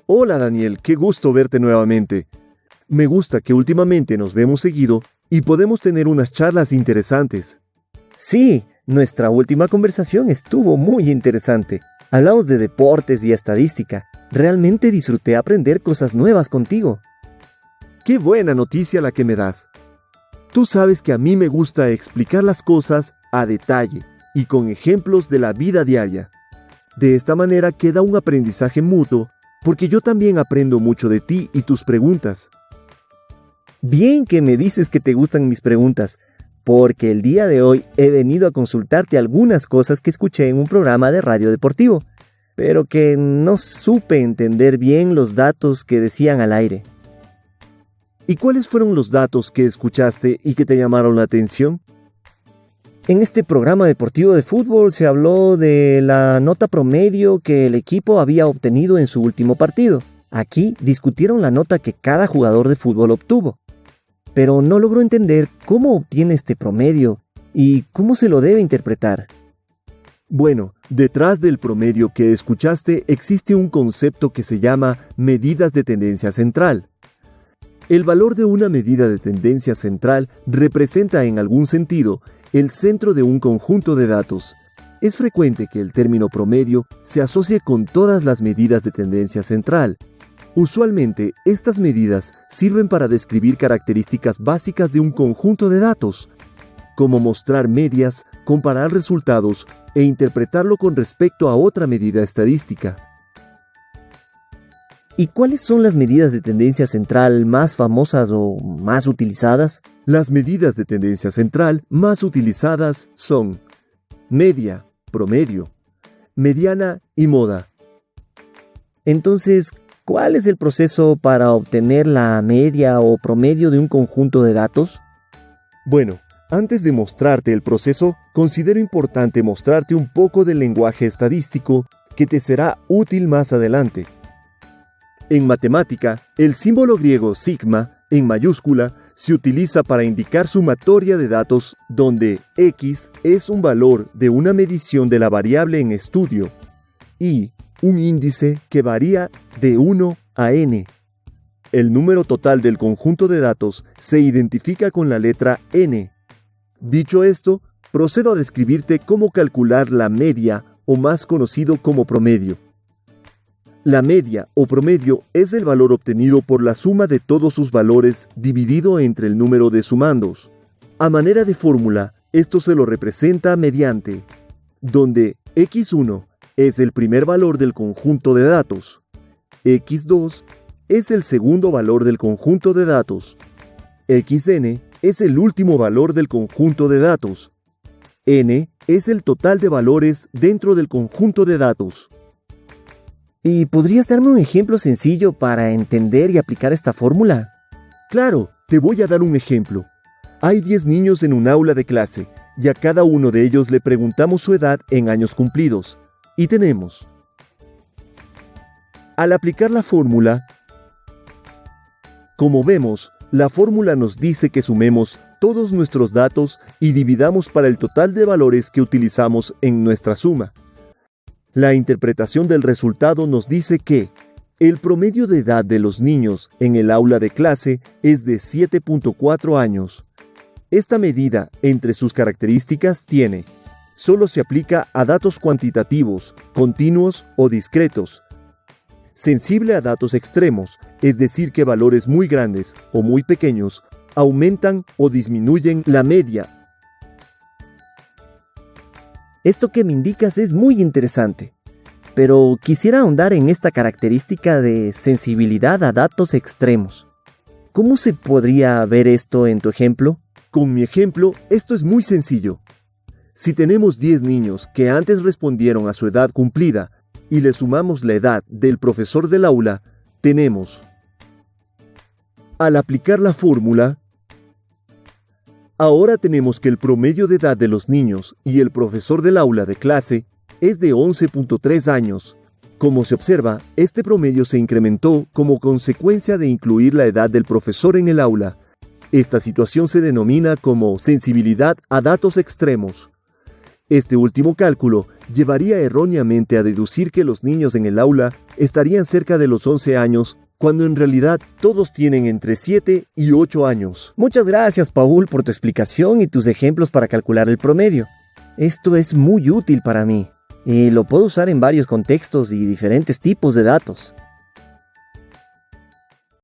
Hola Daniel, qué gusto verte nuevamente. Me gusta que últimamente nos vemos seguido y podemos tener unas charlas interesantes. Sí, nuestra última conversación estuvo muy interesante. Hablamos de deportes y estadística. Realmente disfruté aprender cosas nuevas contigo. Qué buena noticia la que me das. Tú sabes que a mí me gusta explicar las cosas a detalle y con ejemplos de la vida diaria. De esta manera queda un aprendizaje mutuo, porque yo también aprendo mucho de ti y tus preguntas. Bien que me dices que te gustan mis preguntas, porque el día de hoy he venido a consultarte algunas cosas que escuché en un programa de radio deportivo, pero que no supe entender bien los datos que decían al aire. ¿Y cuáles fueron los datos que escuchaste y que te llamaron la atención? En este programa deportivo de fútbol se habló de la nota promedio que el equipo había obtenido en su último partido. Aquí discutieron la nota que cada jugador de fútbol obtuvo. Pero no logro entender cómo obtiene este promedio y cómo se lo debe interpretar. Bueno, detrás del promedio que escuchaste existe un concepto que se llama medidas de tendencia central. El valor de una medida de tendencia central representa en algún sentido el centro de un conjunto de datos. Es frecuente que el término promedio se asocie con todas las medidas de tendencia central. Usualmente, estas medidas sirven para describir características básicas de un conjunto de datos, como mostrar medias, comparar resultados e interpretarlo con respecto a otra medida estadística. ¿Y cuáles son las medidas de tendencia central más famosas o más utilizadas? Las medidas de tendencia central más utilizadas son media, promedio, mediana y moda. Entonces, ¿cuál es el proceso para obtener la media o promedio de un conjunto de datos? Bueno, antes de mostrarte el proceso, considero importante mostrarte un poco del lenguaje estadístico que te será útil más adelante. En matemática, el símbolo griego sigma, en mayúscula, se utiliza para indicar sumatoria de datos donde X es un valor de una medición de la variable en estudio y un índice que varía de 1 a n. El número total del conjunto de datos se identifica con la letra n. Dicho esto, procedo a describirte cómo calcular la media o más conocido como promedio. La media o promedio es el valor obtenido por la suma de todos sus valores dividido entre el número de sumandos. A manera de fórmula, esto se lo representa mediante, donde x1 es el primer valor del conjunto de datos, x2 es el segundo valor del conjunto de datos, xn es el último valor del conjunto de datos, n es el total de valores dentro del conjunto de datos. ¿Y podrías darme un ejemplo sencillo para entender y aplicar esta fórmula? Claro, te voy a dar un ejemplo. Hay 10 niños en un aula de clase y a cada uno de ellos le preguntamos su edad en años cumplidos. Y tenemos. Al aplicar la fórmula, como vemos, la fórmula nos dice que sumemos todos nuestros datos y dividamos para el total de valores que utilizamos en nuestra suma. La interpretación del resultado nos dice que el promedio de edad de los niños en el aula de clase es de 7.4 años. Esta medida, entre sus características, solo se aplica a datos cuantitativos, continuos o discretos. Sensible a datos extremos, es decir que valores muy grandes o muy pequeños aumentan o disminuyen la media. Esto que me indicas es muy interesante, pero quisiera ahondar en esta característica de sensibilidad a datos extremos. ¿Cómo se podría ver esto en tu ejemplo? Con mi ejemplo, esto es muy sencillo. Si tenemos 10 niños que antes respondieron a su edad cumplida y le sumamos la edad del profesor del aula, tenemos. Al aplicar la fórmula, ahora tenemos que el promedio de edad de los niños y el profesor del aula de clase es de 11.3 años. Como se observa, este promedio se incrementó como consecuencia de incluir la edad del profesor en el aula. Esta situación se denomina como sensibilidad a datos extremos. Este último cálculo llevaría erróneamente a deducir que los niños en el aula estarían cerca de los 11 años, cuando en realidad todos tienen entre 7 y 8 años. Muchas gracias, Paul, por tu explicación y tus ejemplos para calcular el promedio. Esto es muy útil para mí y lo puedo usar en varios contextos y diferentes tipos de datos.